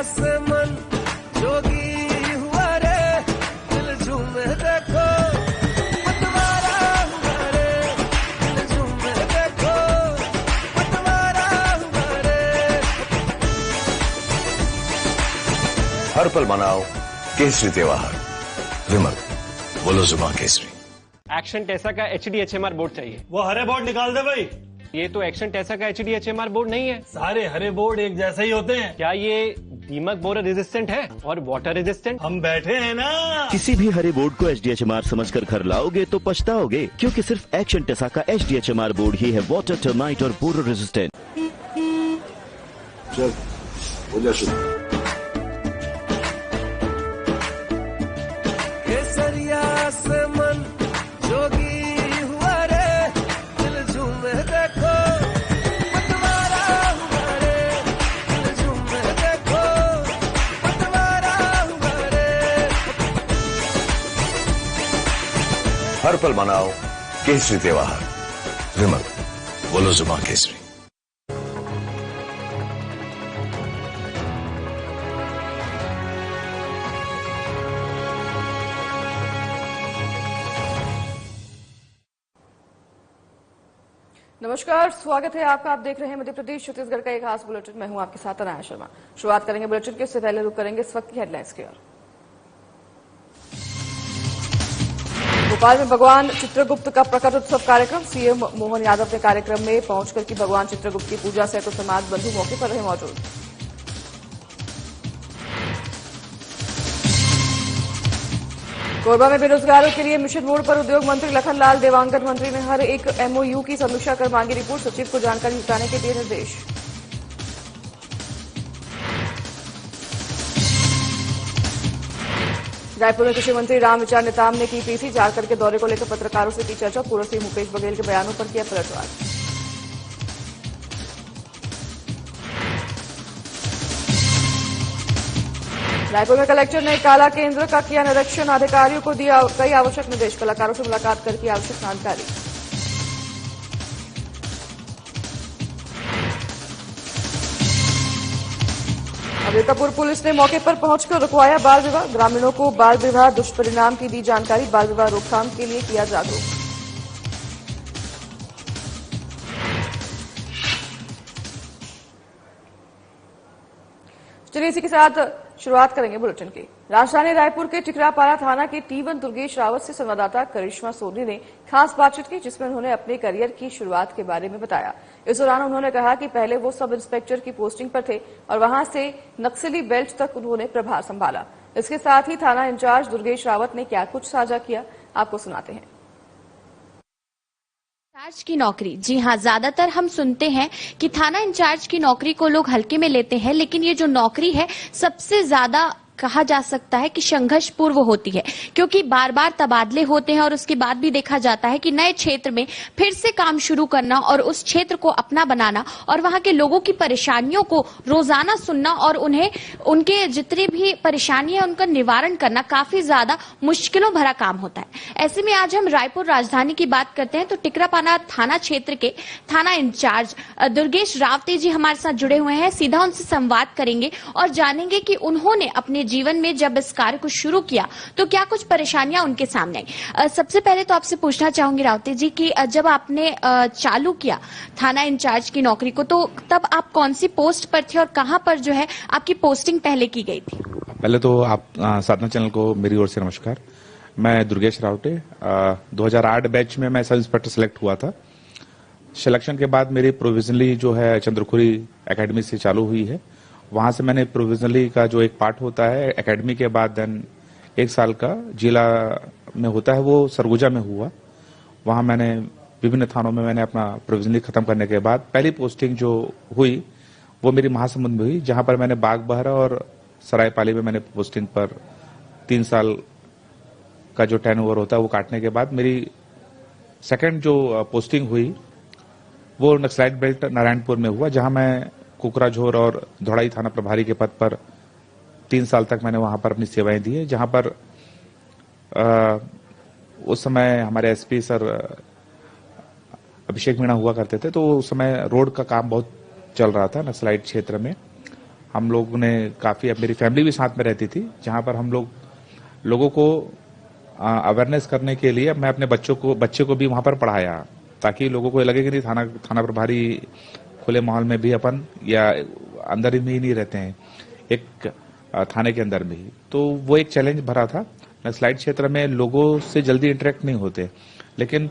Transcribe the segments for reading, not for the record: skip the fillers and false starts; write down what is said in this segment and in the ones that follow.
से मन जोगी हुआ रे, दिल झूमे देखो पतवारा हुआ रे, दिल झूमे देखो पतवारा हुआ रे। हर पल मनाओ केसरी त्योहार। विमल, बोलो जुबान केसरी। एक्शन टेसा का HDHMR बोर्ड चाहिए। वो हरे बोर्ड निकाल दे भाई। ये तो एक्शन टेसा का HDHMR बोर्ड नहीं है। सारे हरे बोर्ड एक जैसे ही होते हैं। क्या ये दीमक बोरर रेजिस्टेंट है और वाटर रेजिस्टेंट? हम बैठे हैं ना। किसी भी हरे बोर्ड को HDHMR समझकर घर लाओगे तो पछताओगे, क्योंकि सिर्फ एक्शन टेसा का HDHMR बोर्ड ही है वाटर, टर्माइट और बोरर रेजिस्टेंट। चल हो जा शुरू। केसरिया से मन जोगी हुआ रे, दिल झूमे देखो पतवारा हुआ रे, दिल झूमे देखो पतवारा हुआ रे। हर पल मनाओ केसरी त्योहार। विमल, बोलो जुबान केसरी। नमस्कार, स्वागत है आपका। आप देख रहे हैं मध्य प्रदेश छत्तीसगढ़ का एक खास बुलेटिन। मैं हूं आपके साथ अनाया शर्मा। शुरुआत करेंगे बुलेटिन के, उससे पहले रुक करेंगे इस वक्त की हेडलाइंस की ओर। भोपाल में भगवान चित्रगुप्त का प्रकट उत्सव कार्यक्रम। सीएम मोहन यादव ने कार्यक्रम में पहुंचकर की भगवान चित्रगुप्त की पूजा। सैकड़ों समाज बंधु मौके पर रहे मौजूद। कोरबा में बेरोजगारों के लिए मिशन मोड पर उद्योग मंत्री लखनलाल देवांगन मंत्री ने हर एक MOU की समीक्षा कर मांगी रिपोर्ट। सचिव को जानकारी जुटाने के दिए निर्देश। रायपुर में कृषि मंत्री रामविचार नेताम ने की PC झारखंड के दौरे को लेकर पत्रकारों से की चर्चा। पूर्व सीएम भूपेश बघेल के बयानों पर किया पलटवार। रायपुर में कलेक्टर ने काला केंद्र का किया निरीक्षण। अधिकारियों को दिया कई आवश्यक निर्देश। कलाकारों से मुलाकात कर की आवश्यक जानकारी। अंबिकापुर पुलिस ने मौके पर पहुंचकर रुकवाया बाल विवाह। ग्रामीणों को बाल विवाह दुष्परिणाम की दी जानकारी। बाल विवाह रोकथाम के लिए किया जागरूक। चलिए इसी के साथ शुरुआत करेंगे बुलेटिन की। राजधानी रायपुर के टिकरापारा थाना के T1 दुर्गेश रावत से संवाददाता करिश्मा सोनी ने खास बातचीत की, जिसमें उन्होंने अपने करियर की शुरुआत के बारे में बताया। इस दौरान उन्होंने कहा कि पहले वो सब इंस्पेक्टर की पोस्टिंग पर थे और वहां से नक्सली बेल्ट तक उन्होंने प्रभार संभाला। इसके साथ ही थाना इंचार्ज दुर्गेश रावत ने क्या कुछ साझा किया, आपको सुनाते हैं। इंचार्ज की नौकरी, जी हाँ, ज्यादातर हम सुनते हैं कि थाना इंचार्ज की नौकरी को लोग हल्के में लेते हैं, लेकिन ये जो नौकरी है सबसे ज्यादा कहा जा सकता है कि संघर्ष पूर्व होती है, क्योंकि बार बार तबादले होते हैं और उसके बाद भी देखा जाता है कि नए क्षेत्र में फिर से काम शुरू करना और उस क्षेत्र को अपना बनाना और वहां के लोगों की परेशानियों को रोजाना सुनना और उन्हें उनके जितनी भी परेशानियां उनका निवारण करना काफी ज्यादा मुश्किलों भरा काम होता है। ऐसे में आज हम रायपुर राजधानी की बात करते हैं तो टिकरापारा थाना क्षेत्र के थाना इंचार्ज दुर्गेश रावते जी हमारे साथ जुड़े हुए हैं। सीधा उनसे संवाद करेंगे और जानेंगे कि उन्होंने अपने जीवन में जब इस कार्य को शुरू किया तो क्या कुछ परेशानियां उनके सामने आई। सबसे पहले तो आपसे पूछना चाहूंगी रावते जी कि जब आपने चालू किया थाना इंचार्ज की नौकरी को, तो तब आप कौन सी पोस्ट पर थे और कहां पर जो है आपकी पोस्टिंग पहले की गई थी? पहले तो आप साधना चैनल को मेरी ओर से नमस्कार। मैं दुर्गेश रावते, 2008 बैच में मैं सब इंस्पेक्टर सेलेक्ट हुआ था। सिलेक्शन के बाद मेरी प्रोविजनली जो है चंद्रखुरी एकेडमी से चालू हुई है। वहां से मैंने प्रोविजनली का जो एक पार्ट होता है एकेडमी के बाद देन 1 साल का जिला में होता है, वो सरगुजा में हुआ। वहां मैंने विभिन्न थानों में मैंने अपना प्रोविजनली खत्म करने के बाद पहली पोस्टिंग जो हुई वो मेरी महासमुंद में हुई, जहां पर मैंने बागबहरा और सरायपाली में मैंने पोस्टिंग पर 3 साल का जो टर्नओवर होता है वो काटने के बाद मेरी सेकंड जो पोस्टिंग हुई वो नक्सलाइट बेल्ट नारायणपुर में हुआ, जहां मैं कुकराझोर और धौड़ाई थाना प्रभारी के पद पर 3 साल तक मैंने वहां पर अपनी सेवाएं दी है। जहां पर उस समय हमारे एसपी सर अभिषेक मीणा हुआ करते थे, तो उस समय रोड का काम बहुत चल रहा था नक्सलाइट क्षेत्र में। हम लोग ने काफ़ी, मेरी फैमिली भी साथ में रहती थी, जहाँ पर हम लोगों को अवेयरनेस करने के लिए मैं अपने बच्चे को भी वहाँ पर पढ़ाया, ताकि लोगों को लगे कि नहीं थाना प्रभारी खुले माहौल में भी अपन या अंदर ही में ही नहीं रहते हैं, एक थाने के अंदर में ही। तो वो एक चैलेंज भरा था। नक्सलाइट क्षेत्र में लोगों से जल्दी इंटरेक्ट नहीं होते, लेकिन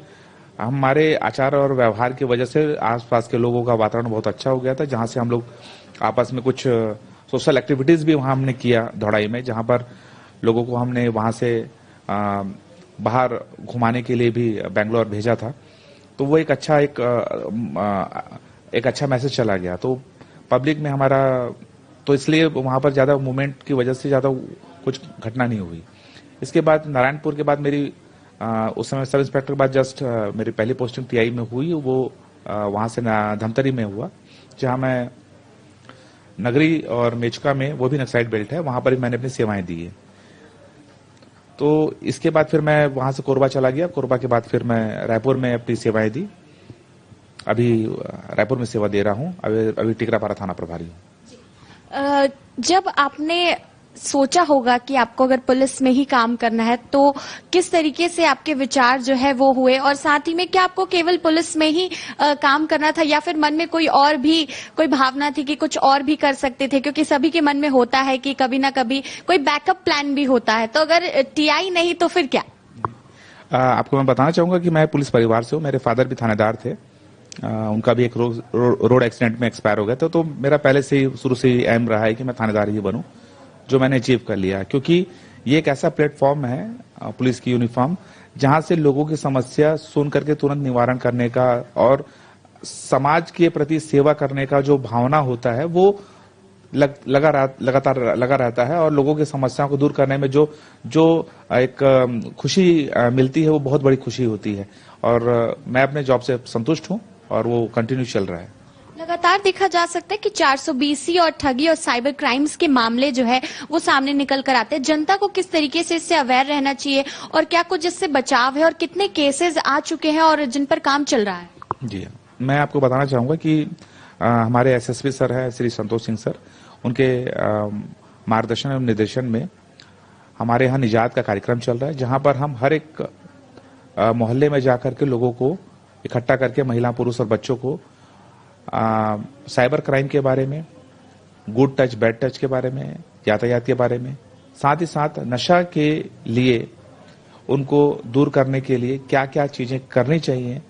हमारे आचार और व्यवहार की वजह से आसपास के लोगों का वातावरण बहुत अच्छा हो गया था, जहां से हम लोग आपस में कुछ सोशल एक्टिविटीज भी वहां हमने किया धौड़ाई में, जहां पर लोगों को हमने वहां से बाहर घुमाने के लिए भी बेंगलोर भेजा था। तो वो एक अच्छा मैसेज चला गया। तो पब्लिक में हमारा, तो इसलिए वहां पर ज्यादा मूवमेंट की वजह से ज्यादा कुछ घटना नहीं हुई। इसके बाद नारायणपुर के बाद मेरी उस समय सब इंस्पेक्टर के बाद जस्ट मेरी पहली पोस्टिंग टीआई में हुई, वो वहां से धमतरी में हुआ, जहां मैं नगरी और मेचका में, वो भी नक्सलाइट बेल्ट है, वहां पर भी मैंने अपनी सेवाएं दी है। तो इसके बाद फिर मैं वहां से कोरबा चला गया। कोरबा के बाद फिर मैं रायपुर में अपनी सेवाएं दी। अभी रायपुर में सेवा दे रहा हूं। अभी टिकरापारा थाना प्रभारी हूं। जब आपने सोचा होगा कि आपको अगर पुलिस में ही काम करना है, तो किस तरीके से आपके विचार जो है वो हुए, और साथ ही में क्या आपको केवल पुलिस में ही काम करना था, या फिर मन में कोई भावना थी कि कुछ और भी कर सकते थे? क्योंकि सभी के मन में होता है कि कभी ना कभी कोई बैकअप प्लान भी होता है। तो अगर टीआई नहीं तो फिर क्या? आपको मैं बताना चाहूंगा कि मैं पुलिस परिवार से हूँ। मेरे फादर भी थानेदार थे। उनका भी एक रोड एक्सीडेंट में एक्सपायर हो गया था। तो मेरा पहले से ही, शुरू से ही एम रहा है कि मैं थानेदार ही बनूं, जो मैंने अचीव कर लिया। क्योंकि ये एक ऐसा प्लेटफॉर्म है पुलिस की यूनिफॉर्म, जहां से लोगों की समस्या सुन करके तुरंत निवारण करने का और समाज के प्रति सेवा करने का जो भावना होता है वो लगातार लगा रहता है, और लोगों की समस्याओं को दूर करने में जो एक खुशी मिलती है, वो बहुत बड़ी खुशी होती है। और मैं अपने जॉब से संतुष्ट हूं और वो कंटिन्यू चल रहा है। लगातार देखा जा सकता है कि 420 और ठगी और साइबर क्राइम्स के मामले जो है वो सामने निकल कर आते हैं। जनता को किस तरीके से इससे अवेयर रहना चाहिए, और क्या कुछ इससे बचाव है, और कितने केसेस आ चुके हैं और जिन पर काम चल रहा है? जी, मैं आपको बताना चाहूंगा कि हमारे एसएसपी सर है श्री संतोष सिंह सर, उनके मार्गदर्शन एवं निर्देशन में हमारे यहाँ निजात का कार्यक्रम चल रहा है, जहां पर हम हर एक मोहल्ले में जाकर के लोगों को इकट्ठा करके, महिला, पुरुष और बच्चों को साइबर क्राइम के बारे में, गुड टच बैड टच के बारे में, यातायात के बारे में, साथ ही साथ नशा के लिए उनको दूर करने के लिए क्या क्या चीजें करनी चाहिए,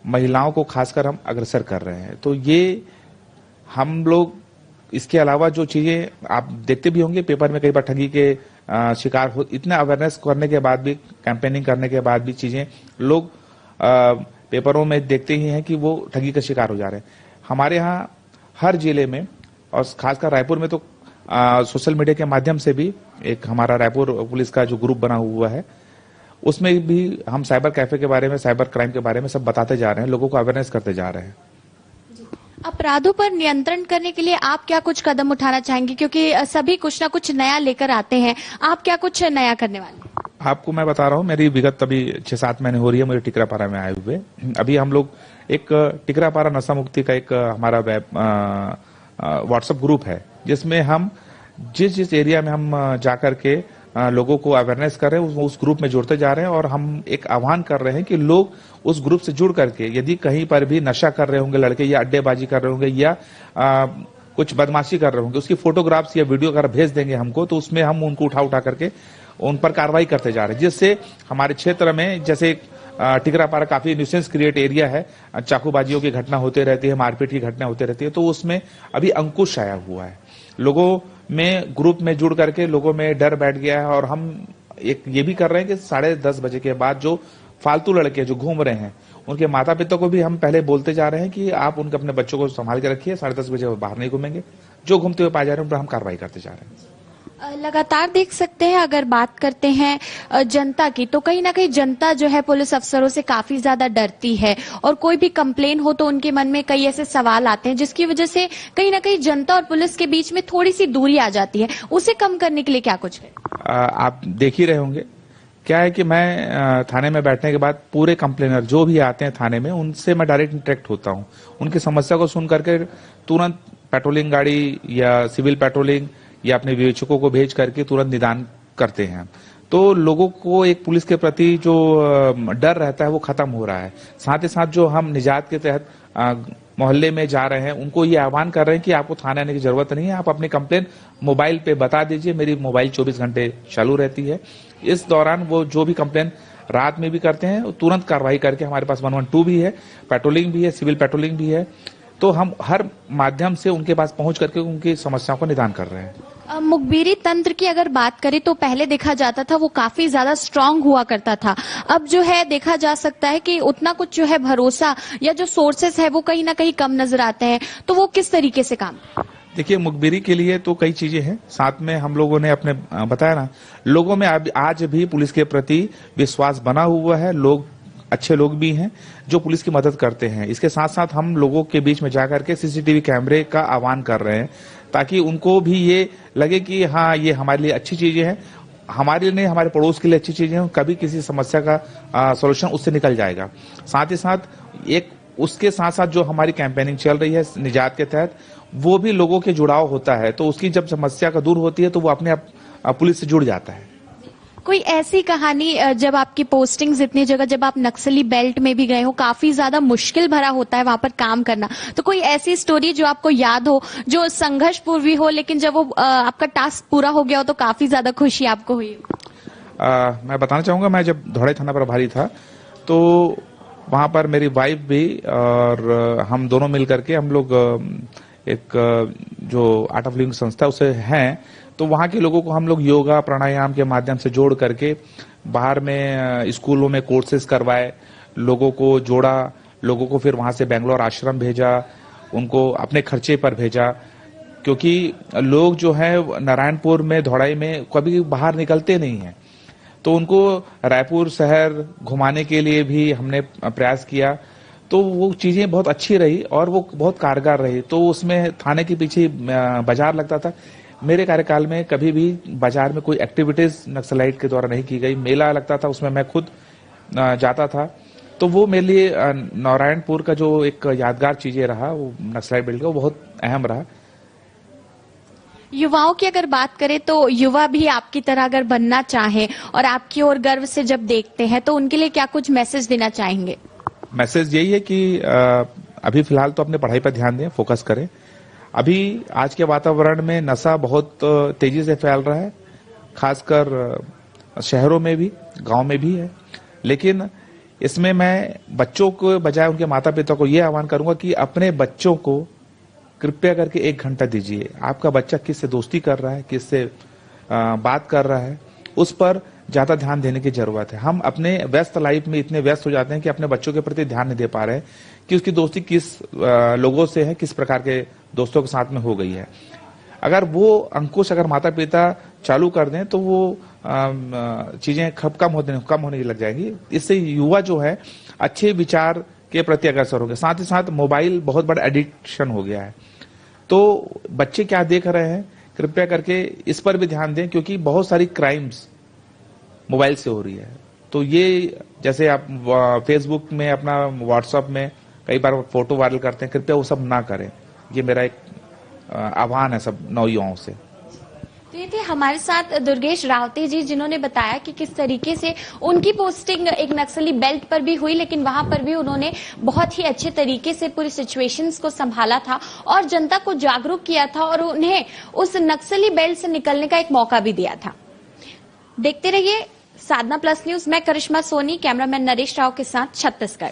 महिलाओं को खासकर हम अग्रसर कर रहे हैं। तो ये हम लोग, इसके अलावा जो चीजें आप देखते भी होंगे पेपर में, कई बार ठगी के शिकार हो, इतना अवेयरनेस करने के बाद भी, कैंपेनिंग करने के बाद भी चीजें लोग पेपरों में देखते ही हैं कि वो ठगी का शिकार हो जा रहे हैं। हमारे यहाँ हर जिले में, और खासकर रायपुर में तो सोशल मीडिया के माध्यम से भी एक हमारा रायपुर पुलिस का जो ग्रुप बना हुआ है, उसमें भी हम साइबर कैफे के बारे में, साइबर क्राइम के बारे में सब बताते जा रहे हैं, लोगों को अवेयरनेस करते जा रहे हैं। अपराधों पर नियंत्रण करने के लिए आप क्या कुछ कदम उठाना चाहेंगे? क्योंकि सभी कुछ ना कुछ नया लेकर आते हैं, आप क्या कुछ नया करने वाले हैं? आपको मैं बता रहा हूँ, मेरी विगत अभी 6-7 महीने हो रही है मुझे टिकरापारा में आए हुए। अभी हम लोग एक टिकरापारा नशा मुक्ति का एक हमारा व्हाट्सएप ग्रुप है, जिसमें हम जिस एरिया में हम जाकर के लोगों को अवेयरनेस कर रहे हैं, उस ग्रुप में जुड़ते जा रहे हैं। और हम एक आह्वान कर रहे हैं कि लोग उस ग्रुप से जुड़ करके, यदि कहीं पर भी नशा कर रहे होंगे लड़के, या अड्डेबाजी कर रहे होंगे, या कुछ बदमाशी कर रहे होंगे, उसकी फोटोग्राफ्स या वीडियो अगर भेज देंगे हमको, तो उसमें हम उनको उठा करके उन पर कार्रवाई करते जा रहे हैं, जिससे हमारे क्षेत्र में, जैसे टिकरापारा काफी न्यूसेंस क्रिएट एरिया है, चाकूबाजियों की घटना होते रहती है, मारपीट की घटना होती रहती है, तो उसमें अभी अंकुश आया हुआ है। लोगों में ग्रुप में जुड़ करके लोगों में डर बैठ गया है। और हम एक ये भी कर रहे हैं कि 10:30 बजे के बाद जो फालतू लड़के जो घूम रहे हैं, उनके माता पिता को भी हम पहले बोलते जा रहे हैं कि आप उनके अपने बच्चों को संभाल के रखिए, 10:30 बजे बाहर नहीं घूमेंगे। जो घूमते हुए पाए जा रहे हैं उन पर हम कार्रवाई करते जा रहे हैं। लगातार देख सकते हैं, अगर बात करते हैं जनता की, तो कहीं ना कहीं जनता जो है पुलिस अफसरों से काफी ज्यादा डरती है, और कोई भी कंप्लेन हो तो उनके मन में कई ऐसे सवाल आते हैं, जिसकी वजह से कहीं ना कहीं जनता और पुलिस के बीच में थोड़ी सी दूरी आ जाती है। उसे कम करने के लिए क्या कुछ है? आप देख ही रहे होंगे, क्या है कि मैं थाने में बैठने के बाद पूरे कंप्लेनर जो भी आते हैं थाने में, उनसे मैं डायरेक्ट इंटरेक्ट होता हूं। उनकी समस्या को सुन करके तुरंत पेट्रोलिंग गाड़ी या सिविल पेट्रोलिंग या अपने विवेचकों को भेज करके तुरंत निदान करते हैं। तो लोगों को एक पुलिस के प्रति जो डर रहता है वो खत्म हो रहा है। साथ ही साथ जो हम निजात के तहत मोहल्ले में जा रहे हैं उनको ये आह्वान कर रहे हैं कि आपको थाने आने की जरूरत नहीं है, आप अपनी कंप्लेन मोबाइल पे बता दीजिए। मेरी मोबाइल 24 घंटे चालू रहती है। इस दौरान वो जो भी कंप्लेन रात में भी करते हैं तुरंत कार्रवाई करके, हमारे पास 112 भी है, पेट्रोलिंग भी है, सिविल पेट्रोलिंग भी है, तो हम हर माध्यम से उनके पास पहुंच करके उनकी समस्याओं का निदान कर रहे हैं। मुखबिरी तंत्र की अगर बात करें तो पहले देखा जाता था वो काफी ज्यादा स्ट्रांग हुआ करता था। अब जो है देखा जा सकता है कि उतना कुछ जो है भरोसा या जो सोर्सेस है वो कहीं ना कहीं कम नजर आते हैं। तो वो किस तरीके से काम? देखिए, मुखबिरी के लिए तो कई चीजें हैं। साथ में हम लोगों ने अपने बताया ना, लोगों में आज भी पुलिस के प्रति विश्वास बना हुआ है। लोग अच्छे लोग भी हैं जो पुलिस की मदद करते हैं। इसके साथ साथ हम लोगों के बीच में जाकर के सीसीटीवी कैमरे का आह्वान कर रहे हैं ताकि उनको भी ये लगे कि हाँ, ये हमारे लिए अच्छी चीजें हैं, हमारे लिए नहीं, हमारे पड़ोस के लिए अच्छी चीजें हैं। कभी किसी समस्या का सॉल्यूशन उससे निकल जाएगा। साथ ही साथ उसके साथ साथ जो हमारी कैंपेनिंग चल रही है निजात के तहत, वो भी लोगों के जुड़ाव होता है। तो उसकी जब समस्या का दूर होती है तो वो अपने आप पुलिस से जुड़ जाता है। कोई ऐसी कहानी जब आपकी पोस्टिंग्स इतनी जगह, जब आप नक्सली बेल्ट में भी गए हो, काफी ज्यादा मुश्किल भरा होता है वहां पर काम करना, तो कोई ऐसी स्टोरी जो आपको याद हो, जो संघर्ष पूर्वी हो, लेकिन जब वो आपका टास्क पूरा हो गया हो तो काफी ज्यादा खुशी आपको हुई हो? मैं बताना चाहूंगा, मैं जब धौड़े थाना प्रभारी था तो वहां पर मेरी वाइफ भी और हम दोनों मिल करके हम लोग एक जो आर्ट ऑफ लिविंग संस्था उसे हैं, तो वहां के लोगों को हम लोग योगा प्राणायाम के माध्यम से जोड़ करके बाहर में स्कूलों में कोर्सेज करवाए, लोगों को जोड़ा, लोगों को फिर वहां से बेंगलोर आश्रम भेजा, उनको अपने खर्चे पर भेजा। क्योंकि लोग जो है नारायणपुर में धौड़ाई में कभी बाहर निकलते नहीं हैं, तो उनको रायपुर शहर घुमाने के लिए भी हमने प्रयास किया। तो वो चीजें बहुत अच्छी रही और वो बहुत कारगर रही। तो उसमें थाने के पीछे बाजार लगता था। मेरे कार्यकाल में कभी भी बाजार में कोई एक्टिविटीज नक्सलाइट के द्वारा नहीं की गई। मेला लगता था, उसमें मैं खुद जाता था। तो वो मेरे लिए नारायणपुर का जो एक यादगार चीजें रहा, वो नक्सलाइट बेल्ट का, वो बहुत अहम रहा। युवाओं की अगर बात करें तो युवा भी आपकी तरह अगर बनना चाहे और आपकी ओर गर्व से जब देखते हैं तो उनके लिए क्या कुछ मैसेज देना चाहेंगे? मैसेज यही है कि अभी फिलहाल तो अपने पढ़ाई पर ध्यान दें, फोकस करें। अभी आज के वातावरण में नशा बहुत तेजी से फैल रहा है, खासकर शहरों में भी, गांव में भी है। लेकिन इसमें मैं बच्चों को बजाय उनके माता पिता को यह आह्वान करूंगा कि अपने बच्चों को कृपया करके 1 घंटा दीजिए। आपका बच्चा किससे दोस्ती कर रहा है, किससे बात कर रहा है, उस पर ज्यादा ध्यान देने की जरूरत है। हम अपने व्यस्त लाइफ में इतने व्यस्त हो जाते हैं कि अपने बच्चों के प्रति ध्यान नहीं दे पा रहे हैं कि उसकी दोस्ती किस लोगों से है, किस प्रकार के दोस्तों के साथ में हो गई है। अगर वो अंकुश अगर माता पिता चालू कर दें तो वो चीजें कम होने लग जाएंगी। इससे युवा जो है अच्छे विचार के प्रति अग्रसर हो गए। साथ ही साथ मोबाइल बहुत बड़ा एडिक्शन हो गया है। तो बच्चे क्या देख रहे हैं, कृपया करके इस पर भी ध्यान दें, क्योंकि बहुत सारी क्राइम्स मोबाइल से हो रही है। तो ये जैसे आप फेसबुक में, अपना व्हाट्सएप में कई बार फोटो वायरल करते हैं, कृपया वो सब ना करें। ये मेरा एक आह्वान है सब नौयुवाओं से। तो ये थे हमारे साथ दुर्गेश रावते जी, जिन्होंने बताया कि किस तरीके से उनकी पोस्टिंग एक नक्सली बेल्ट पर भी हुई, लेकिन वहां पर भी उन्होंने बहुत ही अच्छे तरीके से पूरी सिचुएशंस को संभाला था और जनता को जागरूक किया था और उन्हें उस नक्सली बेल्ट से निकलने का एक मौका भी दिया था। देखते रहिए साधना प्लस न्यूज। मैं करिश्मा सोनी, कैमरामैन नरेश राव के साथ, छत्तीसगढ़।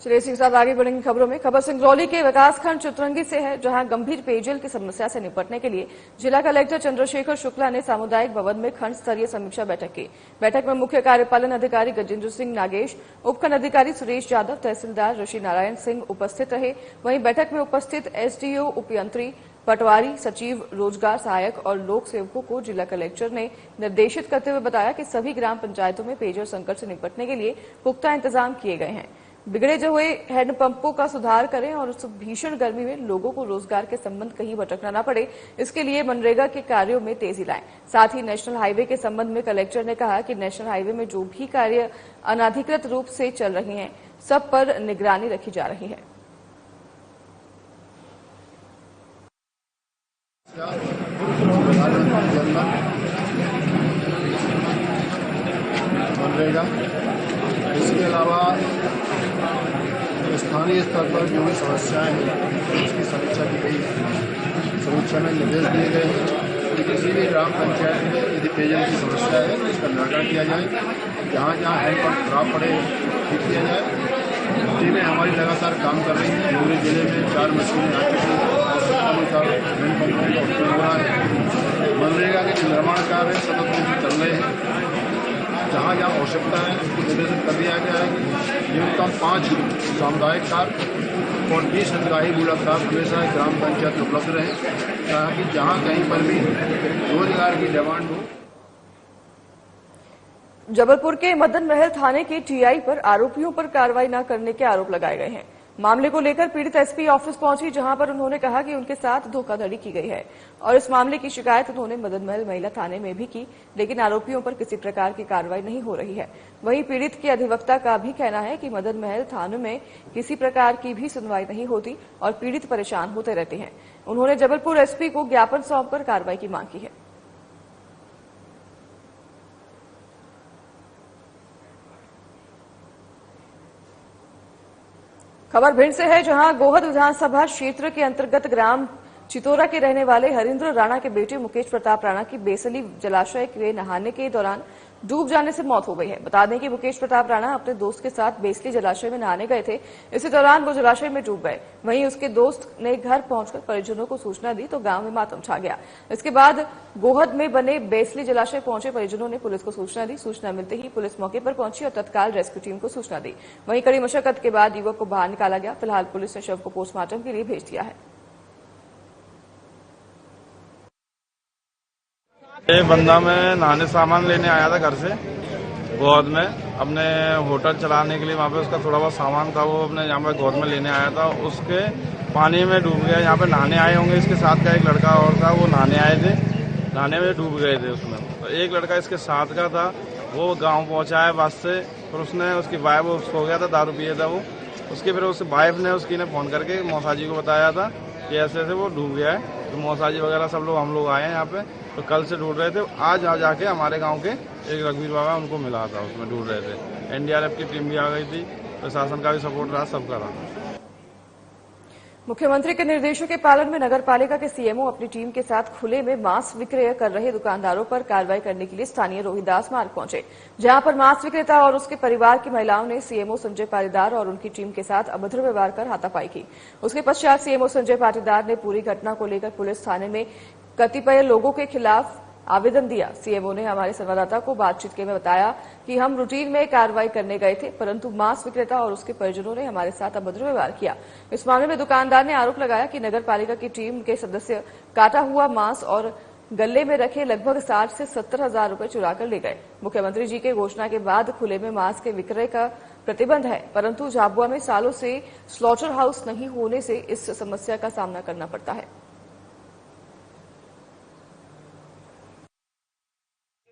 चलिए सिंह साहब, आगे बढ़ेंगे खबरों में। खबर सिंगरौली के विकासखंड चितरंगी से है, जहां गंभीर पेयजल की समस्या से निपटने के लिए जिला कलेक्टर चंद्रशेखर शुक्ला ने सामुदायिक भवन में खंड स्तरीय समीक्षा बैठक की। बैठक में मुख्य कार्यपालन अधिकारी गजेंद्र सिंह नागेश, उपखंड अधिकारी सुरेश यादव, तहसीलदार ऋषि नारायण सिंह उपस्थित रहे। वहीं बैठक में उपस्थित एसडीओ, उपयंत्री, पटवारी, सचिव, रोजगार सहायक और लोक सेवकों को जिला कलेक्टर ने निर्देशित करते हुए बताया कि सभी ग्राम पंचायतों में पेयजल संकट से निपटने के लिए पुख्ता इंतजाम किए गए हैं। बिगड़े जो हुए हैंडपंपों का सुधार करें और उस भीषण गर्मी में लोगों को रोजगार के संबंध कहीं भटकना न पड़े, इसके लिए मनरेगा के कार्यों में तेजी लाएं। साथ ही नेशनल हाईवे के संबंध में कलेक्टर ने कहा कि नेशनल हाईवे में जो भी कार्य अनाधिकृत रूप से चल रहे हैं, सब पर निगरानी रखी जा रही है। विभागीय स्तर पर जो भी समस्याएं हैं उसकी समीक्षा की गई है। समीक्षा में निर्देश दिए गए हैं कि किसी भी ग्राम पंचायत में यदि पेयजल की समस्या है तो इसका निराकरण किया जाए। जहाँ जहाँ हैंडपंप खराब पड़े ठीक किया जाए। टीमें हमारी लगातार काम कर रही हैं। पूरे जिले में 4 मशीनें आ चुकी हैं। आवश्यकतानुसार हैंडपंपों का उपयोग हो रहा है। मनरेगा के निर्माण कार्य सतत रूप से चल रहे हैं। जहाँ जहाँ आवश्यकता है उसको निर्देशित कर दिया गया है कि न्यूनतम 5 सामुदायिक कार्य और 20 हितग्राही मूलक कार्य हमेशा ग्राम पंचायत में उपलब्ध रहे, ताकि जहाँ कहीं पर भी रोजगार की डिमांड हो। जबलपुर के मदन महल थाने के टीआई पर आरोपियों पर कार्रवाई न करने के आरोप लगाए गए हैं। मामले को लेकर पीड़ित एसपी ऑफिस पहुंची, जहां पर उन्होंने कहा कि उनके साथ धोखाधड़ी की गई है और इस मामले की शिकायत उन्होंने मदन महल महिला थाने में भी की, लेकिन आरोपियों पर किसी प्रकार की कार्रवाई नहीं हो रही है। वहीं पीड़ित के अधिवक्ता का भी कहना है कि मदन महल थाने में किसी प्रकार की भी सुनवाई नहीं होती और पीड़ित परेशान होते रहते हैं। उन्होंने जबलपुर एसपी को ज्ञापन सौंपकर कार्रवाई की मांग की है। खबर भिंड से है, जहां गोहद विधानसभा क्षेत्र के अंतर्गत ग्राम चितोरा के रहने वाले हरिंद्र राणा के बेटे मुकेश प्रताप राणा की बेसली जलाशय में नहाने के दौरान डूब जाने से मौत हो गई है। बता दें कि मुकेश प्रताप राणा अपने दोस्त के साथ बेसली जलाशय में नहाने गए थे। इसी दौरान वो जलाशय में डूब गए। वहीं उसके दोस्त ने घर पहुंचकर परिजनों को सूचना दी तो गांव में मातम छा गया। इसके बाद गोहद में बने बेसली जलाशय पहुंचे परिजनों ने पुलिस को सूचना दी। सूचना मिलते ही पुलिस मौके पर पहुंची और तत्काल रेस्क्यू टीम को सूचना दी। वहीं कड़ी मशक्कत के बाद युवक को बाहर निकाला गया। फिलहाल पुलिस ने शव को पोस्टमार्टम के लिए भेज दिया है। ये बंदा मैं नहाने सामान लेने आया था घर से गोद में, अपने होटल चलाने के लिए। वहाँ पे उसका थोड़ा बहुत सामान था, वो अपने यहाँ पे गोद में लेने आया था। उसके पानी में डूब गया। यहाँ पे नहाने आए होंगे, इसके साथ का एक लड़का और था, वो नहाने आए थे, नहाने में डूब गए थे उसमें। तो एक लड़का इसके साथ का था, वो गाँव पहुँचा है बस से। फिर उसने उसकी वाइफ, वो सो गया था, दारू पिए था वो। उसके फिर उस वाइफ ने उसकी ने फ़ोन करके मौसा जी को बताया था कि ऐसे ऐसे वो डूब गया है। तो मौसा जी वगैरह सब लोग, हम लोग आए हैं यहाँ पे। तो कल से ढूंढ रहे थे। आज जाके हमारे गांव के एक रघुवीर बाबा उनको मिला था, उसमें ढूंढ रहे थे। एनडीआरएफ की टीम भी आ गई थी, प्रशासन का भी सपोर्ट रहा, सबका रहा। मुख्यमंत्री के निर्देशों के पालन में नगर पालिका के सीएमओ अपनी टीम के साथ खुले में मांस विक्रय कर रहे दुकानदारों पर कार्रवाई करने के लिए स्थानीय रोहिदास मार्ग पहुंचे, जहां पर मांस विक्रेता और उसके परिवार की महिलाओं ने सीएमओ संजय पाटीदार और उनकी टीम के साथ अभद्र व्यवहार कर हाथापाई की। उसके पश्चात सीएमओ संजय पाटीदार ने पूरी घटना को लेकर पुलिस थाने में कतिपय लोगों के खिलाफ आवेदन दिया। सीएमओ ने हमारे संवाददाता को बातचीत के में बताया कि हम रूटीन में कार्रवाई करने गए थे, परंतु मांस विक्रेता और उसके परिजनों ने हमारे साथ अभद्र व्यवहार किया। इस मामले में दुकानदार ने आरोप लगाया कि नगर पालिका की टीम के सदस्य काटा हुआ मांस और गले में रखे लगभग 60 से 70 हजार रुपए चुरा कर ले गए। मुख्यमंत्री जी के घोषणा के बाद खुले में मांस के विक्रय का प्रतिबंध है, परंतु झाबुआ में सालों से स्लॉटर हाउस नहीं होने से इस समस्या का सामना करना पड़ता है।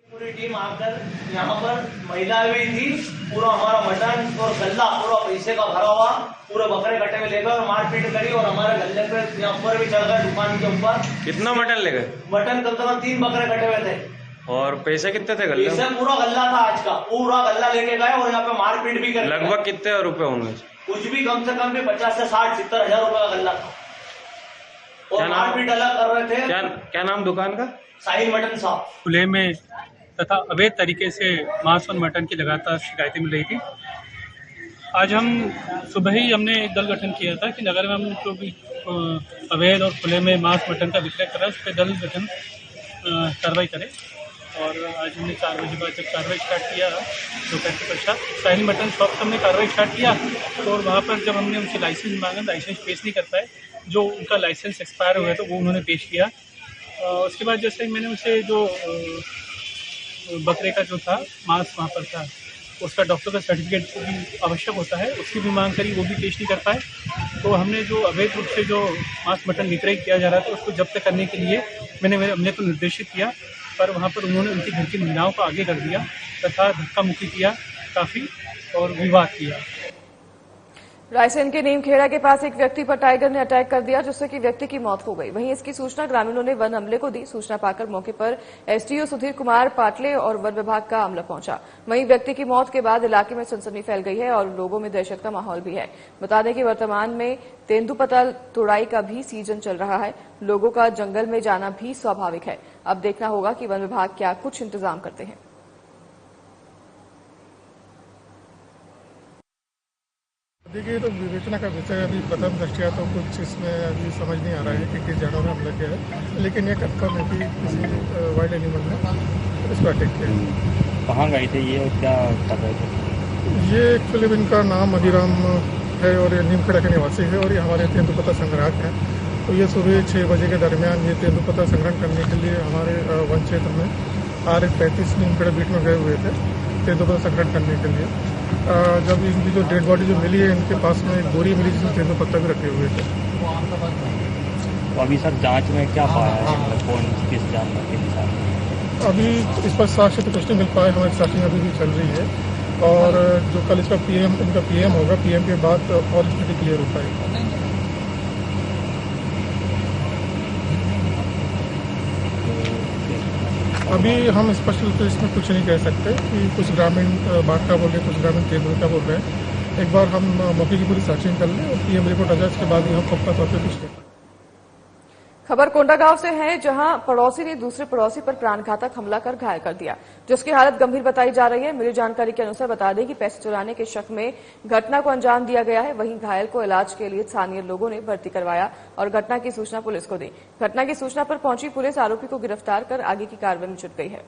पूरी टीम आकर यहाँ पर महिलाएं भी थी। पूरा हमारा मटन और गल्ला पूरा पैसे का भरा हुआ पूरे बकरे कट्टे में लेकर और मारपीट करी और हमारे गले पे यहाँ ऊपर भी चढ़ गए दुकान के ऊपर। कितना मटन ले गए? मटन कम से कम 3 बकरे कटे हुए थे। और पैसे कितने थे गले? पैसे पूरा गल्ला था आज का, पूरा गल्ला लेके गए और यहाँ पे मारपीट भी कर। लगभग कितने रुपए होंगे? कुछ भी कम से कम भी 50 से 60-70 हजार रुपए का गल्ला था और मारपीट अलग कर रहे थे। क्या नाम दुकान का? साहिल मटन शॉप। खुले में तथा अवैध तरीके से मांस और मटन की लगातार शिकायतें मिल रही थी। आज हम सुबह ही हमने एक दल गठन किया था कि नगर में हम जो भी अवैध और खुले में मांस मटन का विक्रय कर रहा है उस पर दल गठन कार्रवाई करें। और आज हमने 4 बजे बाद जब कार्रवाई स्टार्ट किया दोपहर के पश्चात साहिल मटन शॉप से हमने कार्रवाई स्टार्ट किया। तो वहाँ पर जब हमने उनसे लाइसेंस मांगा, लाइसेंस पेश नहीं कर पाए, जो उनका लाइसेंस एक्सपायर हुआ तो वो उन्होंने पेश किया। उसके बाद जैसे ही मैंने उनसे जो बकरे का जो था मांस वहाँ पर था उसका डॉक्टर का सर्टिफिकेट भी आवश्यक होता है, उसकी भी मांग करी, वो भी पेश नहीं कर पाए। तो हमने जो अवैध रूप से जो मांस मटन विक्रय किया जा रहा था उसको जब्त करने के लिए हमने तो निर्देशित किया, पर वहाँ पर उन्होंने उनकी घर की महिलाओं को आगे कर दिया तथा धक्का मुक्की किया काफ़ी और विवाद किया। रायसेन के नीमखेड़ा के पास एक व्यक्ति पर टाइगर ने अटैक कर दिया, जिससे कि व्यक्ति की मौत हो गई। वहीं इसकी सूचना ग्रामीणों ने वन अमले को दी। सूचना पाकर मौके पर एसडीओ सुधीर कुमार पाटले और वन विभाग का अमला पहुंचा। वहीं व्यक्ति की मौत के बाद इलाके में सनसनी फैल गई है और लोगों में दहशत का माहौल भी है। बता दें कि वर्तमान में तेंदुपत्ता तुड़ाई का भी सीजन चल रहा है। लोगों का जंगल में जाना भी स्वाभाविक है। अब देखना होगा कि वन विभाग क्या कुछ इंतजाम करते हैं। देखिए, तो विवेचना का विषय अभी प्रथम दृष्टया तो कुछ इसमें अभी समझ नहीं आ रहा है कि किस जानवर में हमला किया है, लेकिन ये कन्फर्म है कि किसी वाइल्ड एनिमल ने इसको अटैक किया। कहाँ गए थे ये और क्या कर रहे थे? ये एक्चुअली इनका नाम अभिराम है और ये नीमखेड़ा के निवासी है और ये हमारे तेंदुपत्ता संग्राहक हैं। तो ये सुबह 6 बजे के दरमियान ये तेंदुपत्ता संग्रहण करने के लिए हमारे वन क्षेत्र में R35 नीमखेड़ा बीट में गए हुए थे तेंदुपत्ता संग्रहण करने के लिए। जब इनकी जो डेड बॉडी जो मिली है, इनके पास में एक बोरी मिली जिसमें तेंदुपत्ता भी रखे हुए थे। तो अभी सर जांच में क्या पाया है, कौन किस जानवर के हिसाब? अभी इस पर साक्ष्य तो कुछ नहीं मिल पाया, हमारी सर्चिंग अभी भी चल रही है और जो कल इसका पीएम होगा, पीएम के बाद और स्थिति क्लियर हो पाएगी। अभी हम स्पष्ट रूप से इसमें कुछ नहीं कह सकते कि कुछ ग्रामीण बाघ का बोल रहे, कुछ ग्रामीण तेंदुआ का बोल रहे हैं। एक बार हम मौके की पूरी सर्चिंग कर लें और पीएम रिपोर्ट आ जाए, इसके बाद ही हम पक्का तौर पर कुछ कहें। खबर कोंडागांव से है, जहां पड़ोसी ने दूसरे पड़ोसी पर प्राणघातक हमला कर घायल कर दिया, जिसकी हालत गंभीर बताई जा रही है। मिली जानकारी के अनुसार बता दें कि पैसे चुराने के शक में घटना को अंजाम दिया गया है। वहीं घायल को इलाज के लिए स्थानीय लोगों ने भर्ती करवाया और घटना की सूचना पुलिस को दी। घटना की सूचना पर पहुंची पुलिस आरोपी को गिरफ्तार कर आगे की कार्रवाई में जुट गई है।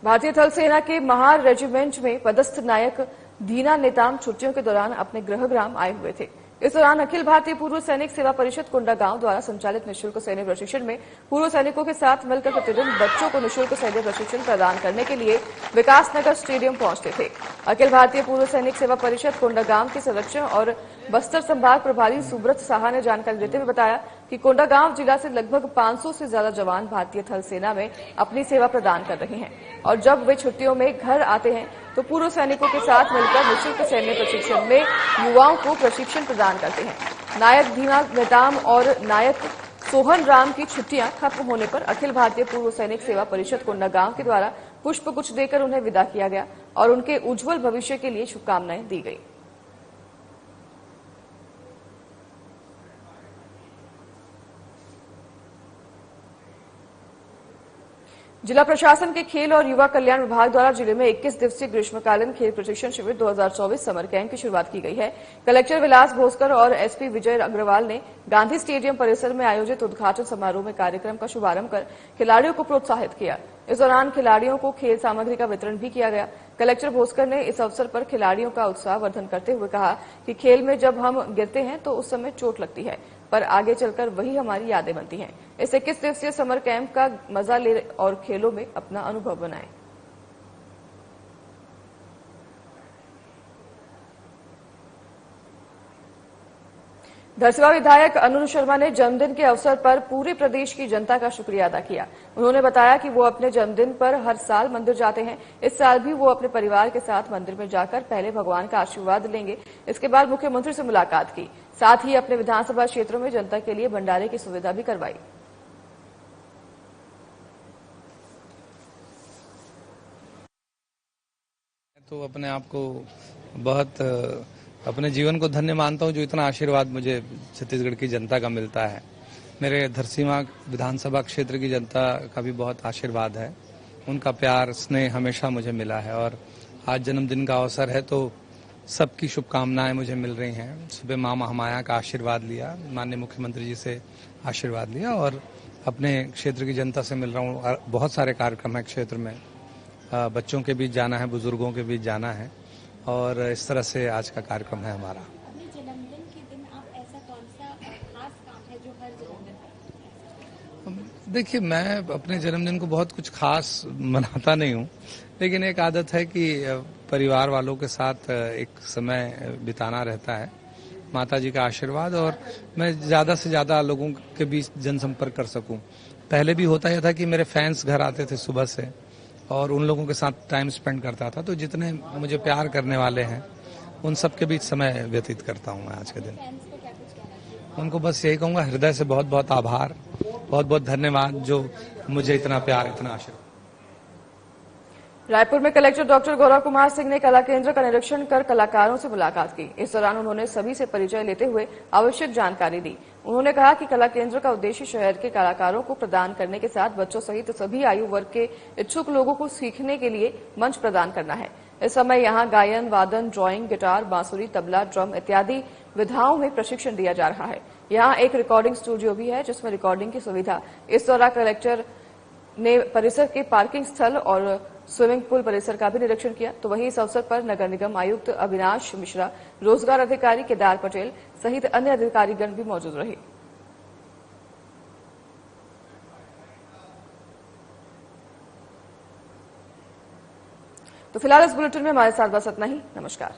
भारतीय थल सेना के महार रेजिमेंट में पदस्थ नायक दीना नेताम छुट्टियों के दौरान अपने गृहग्राम आए हुए थे। इस दौरान अखिल भारतीय पूर्व सैनिक सेवा परिषद कोंडागांव द्वारा संचालित निःशुल्क सैन्य प्रशिक्षण में पूर्व सैनिकों के साथ मिलकर प्रतिदिन बच्चों को निःशुल्क सैन्य प्रशिक्षण प्रदान करने के लिए विकासनगर स्टेडियम पहुंचते थे। अखिल भारतीय पूर्व सैनिक सेवा परिषद कोंडागांव के संरक्षण और बस्तर संभाग प्रभारी सुब्रत साहा ने जानकारी देते हुए बताया कि कोंडागांव जिला से लगभग 500 से ज्यादा जवान भारतीय थल सेना में अपनी सेवा प्रदान कर रहे हैं और जब वे छुट्टियों में घर आते हैं तो पूर्व सैनिकों के साथ मिलकर निःशुल्क सैन्य प्रशिक्षण में युवाओं को प्रशिक्षण प्रदान करते हैं। नायक दीना नेताम और नायक सोहन राम की छुट्टियां खत्म होने पर अखिल भारतीय पूर्व सैनिक सेवा परिषद कोंडागांव के द्वारा पुष्प गुच्छ देकर उन्हें विदा किया गया और उनके उज्जवल भविष्य के लिए शुभकामनाएं दी गई। जिला प्रशासन के खेल और युवा कल्याण विभाग द्वारा जिले में 21 दिवसीय ग्रीष्मकालीन खेल प्रशिक्षण शिविर 2024 समर कैंप की शुरुआत की गई है। कलेक्टर विलास भोसकर और एसपी विजय अग्रवाल ने गांधी स्टेडियम परिसर में आयोजित उद्घाटन समारोह में कार्यक्रम का शुभारंभ कर खिलाड़ियों को प्रोत्साहित किया। इस दौरान खिलाड़ियों को खेल सामग्री का वितरण भी किया गया। कलेक्टर भोसकर ने इस अवसर पर खिलाड़ियों का उत्साह वर्धन करते हुए कहा कि खेल में जब हम गिरते हैं तो उस समय चोट लगती है, पर आगे चलकर वही हमारी यादें बनती हैं। इस 21 दिवसीय समर कैंप का मजा ले और खेलों में अपना अनुभव बनाएं। धरसीवां विधायक अनुज शर्मा ने जन्मदिन के अवसर पर पूरे प्रदेश की जनता का शुक्रिया अदा किया। उन्होंने बताया कि वो अपने जन्मदिन पर हर साल मंदिर जाते हैं। इस साल भी वो अपने परिवार के साथ मंदिर में जाकर पहले भगवान का आशीर्वाद लेंगे। इसके बाद मुख्यमंत्री से मुलाकात की, साथ ही अपने विधानसभा क्षेत्रों में जनता के लिए भंडारे की सुविधा भी करवाई। तो अपने आप को बहुत अपने जीवन को धन्य मानता हूं जो इतना आशीर्वाद मुझे छत्तीसगढ़ की जनता का मिलता है। मेरे धरसीवां विधानसभा क्षेत्र की जनता का भी बहुत आशीर्वाद है। उनका प्यार स्नेह हमेशा मुझे मिला है और आज जन्मदिन का अवसर है तो सबकी शुभकामनाएं मुझे मिल रही हैं। सुबह मां महामाया का आशीर्वाद लिया, माननीय मुख्यमंत्री जी से आशीर्वाद लिया और अपने क्षेत्र की जनता से मिल रहा हूँ। बहुत सारे कार्यक्रम है क्षेत्र में, बच्चों के बीच जाना है, बुजुर्गों के बीच जाना है और इस तरह से आज का कार्यक्रम है हमारा। अपने जन्मदिन के दिन आप ऐसा कौन सा खास काम है जो हर जन्मदिन में? देखिए, मैं अपने जन्मदिन को बहुत कुछ खास मनाता नहीं हूँ, लेकिन एक आदत है कि परिवार वालों के साथ एक समय बिताना रहता है, माता जी का आशीर्वाद और मैं ज्यादा से ज्यादा लोगों के बीच जनसंपर्क कर सकूं। पहले भी होता यह था कि मेरे फैंस घर आते थे सुबह से और उन लोगों के साथ टाइम स्पेंड करता था। तो जितने मुझे प्यार करने वाले हैं उन सब के बीच समय व्यतीत करता हूं मैं आज के दिन। उनको बस यही कहूंगा, हृदय से बहुत बहुत आभार, बहुत बहुत धन्यवाद जो मुझे इतना प्यार, इतना आशीर्वाद। रायपुर में कलेक्टर डॉक्टर गौरव कुमार सिंह ने कला केंद्र का निरीक्षण कर कलाकारों से मुलाकात की। इस दौरान उन्होंने सभी से परिचय लेते हुए आवश्यक जानकारी दी। उन्होंने कहा कि कला केंद्र का उद्देश्य शहर के कलाकारों को प्रदान करने के साथ बच्चों सहित सभी आयु वर्ग के इच्छुक लोगों को सीखने के लिए मंच प्रदान करना है। इस समय यहां गायन, वादन, ड्राइंग, गिटार, बांसुरी, तबला, ड्रम इत्यादि विधाओं में प्रशिक्षण दिया जा रहा है। यहां एक रिकॉर्डिंग स्टूडियो भी है जिसमें रिकॉर्डिंग की सुविधा। इस दौरान कलेक्टर ने परिसर के पार्किंग स्थल और स्विमिंग पूल परिसर का भी निरीक्षण किया। तो वहीं इस अवसर पर नगर निगम आयुक्त अविनाश मिश्रा, रोजगार अधिकारी केदार पटेल सहित अन्य अधिकारीगण भी मौजूद रहे। तो फिलहाल इस बुलेटिन में हमारे साथ बस इतना ही। नमस्कार।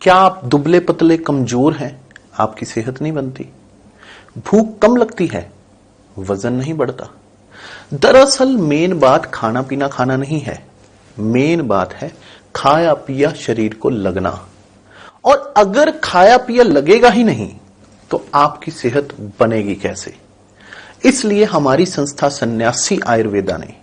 क्या आप दुबले पतले कमजोर हैं? आपकी सेहत नहीं बनती, भूख कम लगती है, वजन नहीं बढ़ता? दरअसल मेन बात खाना पीना खाना नहीं है, मेन बात है खाया पिया शरीर को लगना। और अगर खाया पिया लगेगा ही नहीं तो आपकी सेहत बनेगी कैसे? इसलिए हमारी संस्था सन्यासी आयुर्वेदा ने